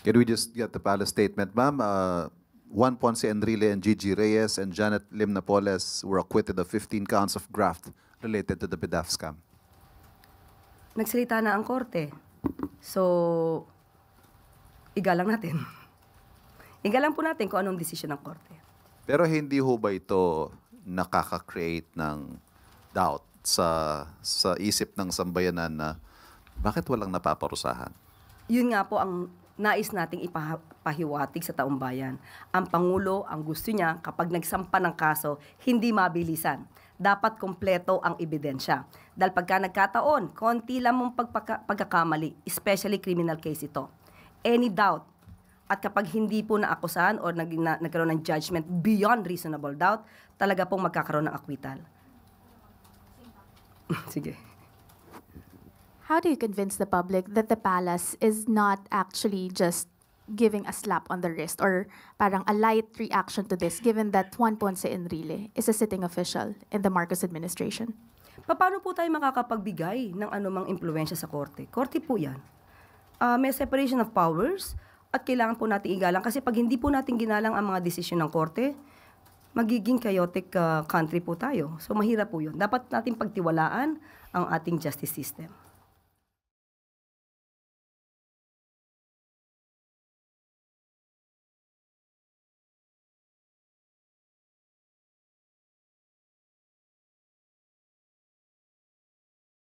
Can we just get the palace statement, ma'am? Juan Ponce Enrile and Gigi Reyes and Janet Lim Napoles were acquitted of 15 counts of graft related to the PDAF scam. Nagsalita na ang korte. So, igalang natin. Igalang po natin kung anong desisyon ng korte. Pero hindi ho ba ito nakaka-create ng doubt sa isip ng sambayanan na bakit walang napaparusahan? Yun nga po ang nais nating ipahiwatig sa taong bayan. Ang Pangulo, ang gusto niya, kapag nagsampa ng kaso, hindi mabilisan. Dapat kompleto ang ebidensya. Dahil pagka nagkataon, konti lang mong pagkakamali, especially criminal case ito. Any doubt, at kapag hindi po naakusahan o nagkaroon ng judgment beyond reasonable doubt, talaga pong magkakaroon ng acquittal. Sige. How do you convince the public that the palace is not actually just giving a slap on the wrist or parang a light reaction to this, given that Juan Ponce Enrile is a sitting official in the Marcos administration? Paano po tayo makakapagbigay ng anumang impluensya sa korte? Korte po yan. May separation of powers at kailangan po natin igalang kasi pag hindi po natin ginalang ang mga desisyon ng korte, magiging chaotic country po tayo. So mahirap po yun. Dapat natin pagtiwalaan ang ating justice system.